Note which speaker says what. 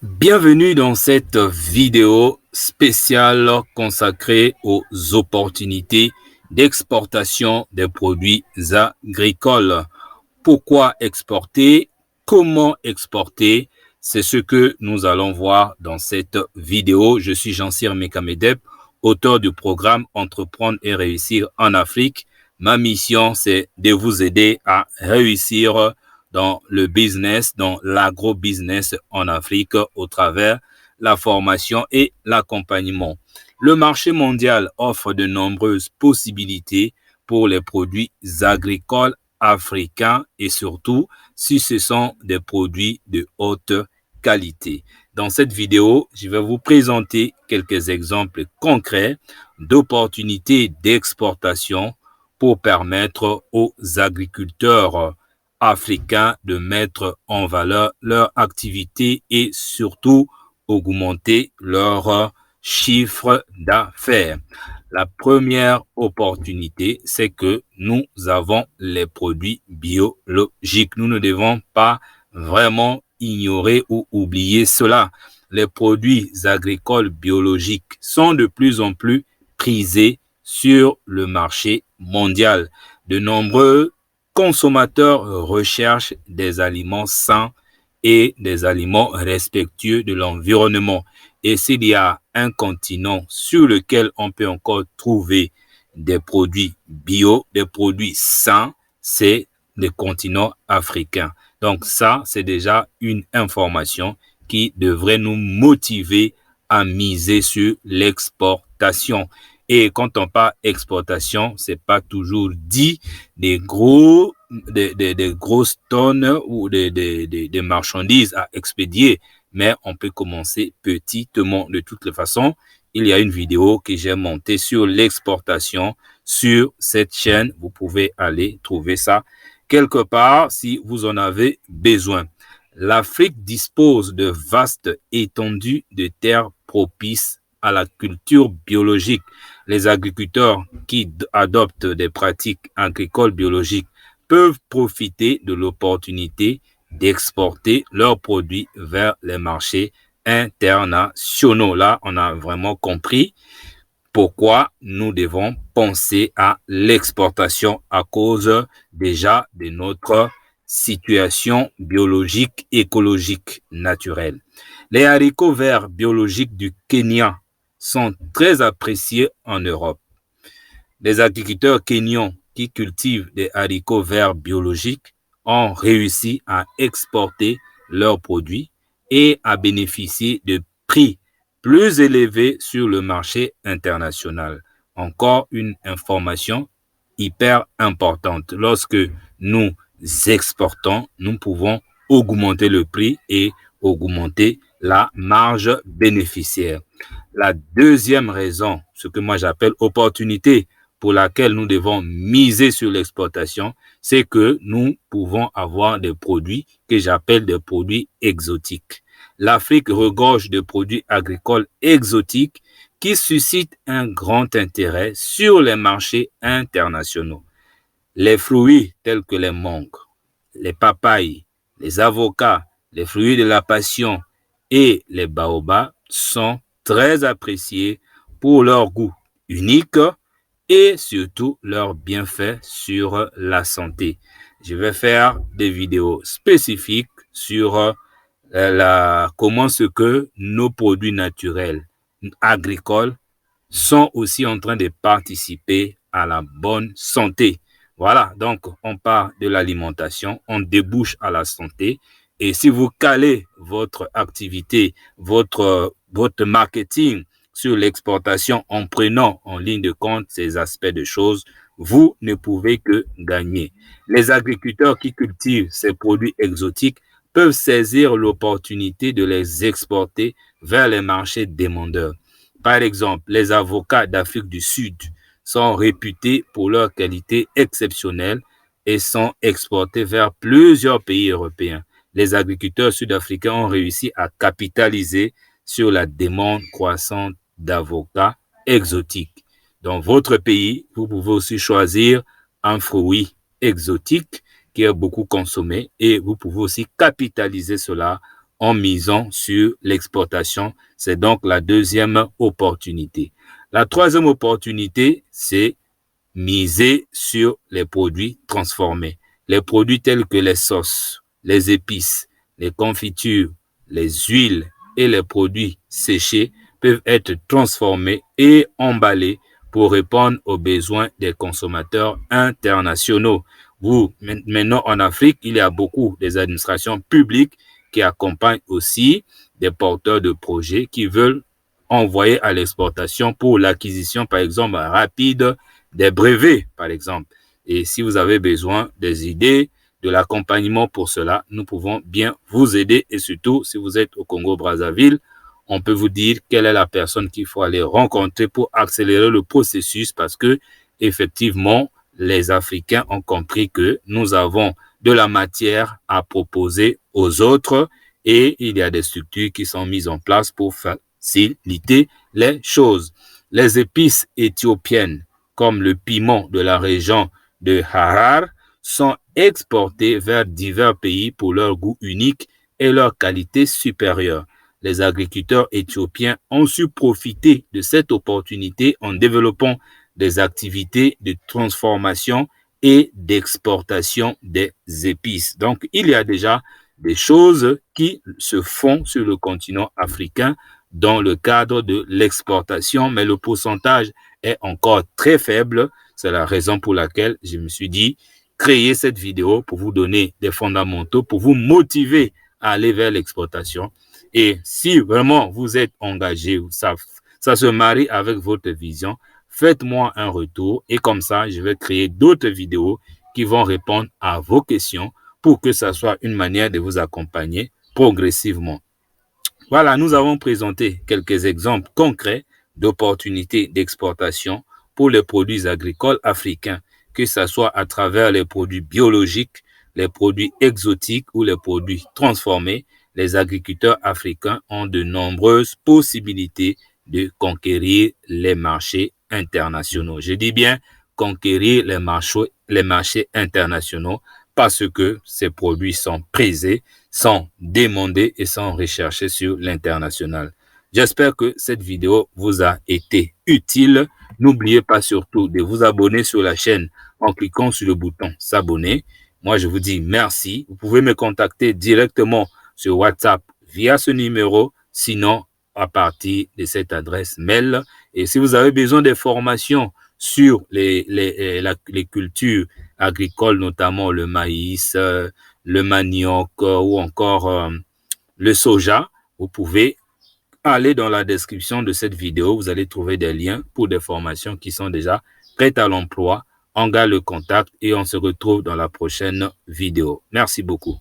Speaker 1: Bienvenue dans cette vidéo spéciale consacrée aux opportunités d'exportation des produits agricoles. Pourquoi exporter? Comment exporter? C'est ce que nous allons voir dans cette vidéo. Je suis Jean-Cyr Mekamedep, auteur du programme Entreprendre et réussir en Afrique. Ma mission, c'est de vous aider à réussir dans le business, dans l'agro-business en Afrique au travers la formation et l'accompagnement. Le marché mondial offre de nombreuses possibilités pour les produits agricoles africains et surtout si ce sont des produits de haute qualité. Dans cette vidéo, je vais vous présenter quelques exemples concrets d'opportunités d'exportation pour permettre aux agriculteurs africains de mettre en valeur leur activité et surtout augmenter leur chiffre d'affaires. La première opportunité, c'est que nous avons les produits biologiques. Nous ne devons pas vraiment ignorer ou oublier cela. Les produits agricoles biologiques sont de plus en plus prisés sur le marché mondial. De nombreux consommateurs recherchent des aliments sains et des aliments respectueux de l'environnement. Et s'il y a un continent sur lequel on peut encore trouver des produits bio, des produits sains, c'est le continent africain. Donc ça, c'est déjà une information qui devrait nous motiver à miser sur l'exportation. Et quand on parle exportation, c'est pas toujours dit des grosses tonnes ou des marchandises à expédier, mais on peut commencer petitement. De toutes les façons, il y a une vidéo que j'ai montée sur l'exportation sur cette chaîne. Vous pouvez aller trouver ça quelque part si vous en avez besoin. L'Afrique dispose de vastes étendues de terres propices à la culture biologique. Les agriculteurs qui adoptent des pratiques agricoles biologiques peuvent profiter de l'opportunité d'exporter leurs produits vers les marchés internationaux. Là, on a vraiment compris pourquoi nous devons penser à l'exportation à cause déjà de notre situation biologique, écologique, naturelle. Les haricots verts biologiques du Kenya sont très appréciés en Europe. Les agriculteurs kenyans qui cultivent des haricots verts biologiques ont réussi à exporter leurs produits et à bénéficier de prix plus élevés sur le marché international. Encore une information hyper importante. Lorsque nous exportons, nous pouvons augmenter le prix et augmenter la marge bénéficiaire. La deuxième raison, ce que moi j'appelle opportunité pour laquelle nous devons miser sur l'exportation, c'est que nous pouvons avoir des produits que j'appelle des produits exotiques. L'Afrique regorge de produits agricoles exotiques qui suscitent un grand intérêt sur les marchés internationaux. Les fruits tels que les mangues, les papayes, les avocats, les fruits de la passion et les baobabs sont très appréciés pour leur goût unique et surtout leurs bienfaits sur la santé. Je vais faire des vidéos spécifiques sur comment ce que nos produits naturels agricoles sont aussi en train de participer à la bonne santé. Voilà, donc on part de l'alimentation, on débouche à la santé. Et si vous calez votre activité, votre marketing sur l'exportation en prenant en ligne de compte ces aspects de choses, vous ne pouvez que gagner. Les agriculteurs qui cultivent ces produits exotiques peuvent saisir l'opportunité de les exporter vers les marchés demandeurs. Par exemple, les avocats d'Afrique du Sud sont réputés pour leur qualité exceptionnelle et sont exportés vers plusieurs pays européens. Les agriculteurs sud-africains ont réussi à capitaliser sur la demande croissante d'avocats exotiques. Dans votre pays, vous pouvez aussi choisir un fruit exotique qui est beaucoup consommé et vous pouvez aussi capitaliser cela en misant sur l'exportation. C'est donc la deuxième opportunité. La troisième opportunité, c'est miser sur les produits transformés. Les produits tels que les sauces, les épices, les confitures, les huiles et les produits séchés peuvent être transformés et emballés pour répondre aux besoins des consommateurs internationaux. Maintenant en Afrique, il y a beaucoup des administrations publiques qui accompagnent aussi des porteurs de projets qui veulent envoyer à l'exportation pour l'acquisition, par exemple, rapide des brevets, par exemple. Et si vous avez besoin des idées, de l'accompagnement pour cela, nous pouvons bien vous aider. Et surtout, si vous êtes au Congo-Brazzaville, on peut vous dire quelle est la personne qu'il faut aller rencontrer pour accélérer le processus parce que, effectivement, les Africains ont compris que nous avons de la matière à proposer aux autres et il y a des structures qui sont mises en place pour faciliter les choses. Les épices éthiopiennes, comme le piment de la région de Harar, sont exportées vers divers pays pour leur goût unique et leur qualité supérieure. Les agriculteurs éthiopiens ont su profiter de cette opportunité en développant des activités de transformation et d'exportation des épices. Donc, il y a déjà des choses qui se font sur le continent africain dans le cadre de l'exportation, mais le pourcentage est encore très faible. C'est la raison pour laquelle je me suis dit créer cette vidéo pour vous donner des fondamentaux, pour vous motiver à aller vers l'exportation. Et si vraiment vous êtes engagé, ça se marie avec votre vision, faites-moi un retour et comme ça, je vais créer d'autres vidéos qui vont répondre à vos questions pour que ça soit une manière de vous accompagner progressivement. Voilà, nous avons présenté quelques exemples concrets d'opportunités d'exportation pour les produits agricoles africains, que ce soit à travers les produits biologiques, les produits exotiques ou les produits transformés. Les agriculteurs africains ont de nombreuses possibilités de conquérir les marchés internationaux. Je dis bien conquérir les marchés internationaux parce que ces produits sont prisés, sont demandés et sont recherchés sur l'international. J'espère que cette vidéo vous a été utile. N'oubliez pas surtout de vous abonner sur la chaîne en cliquant sur le bouton s'abonner. Moi, je vous dis merci. Vous pouvez me contacter directement sur WhatsApp via ce numéro, sinon à partir de cette adresse mail. Et si vous avez besoin de formations sur les cultures agricoles, notamment le maïs, le manioc ou encore le soja, vous pouvez aller dans la description de cette vidéo. Vous allez trouver des liens pour des formations qui sont déjà prêtes à l'emploi. On garde le contact et on se retrouve dans la prochaine vidéo. Merci beaucoup.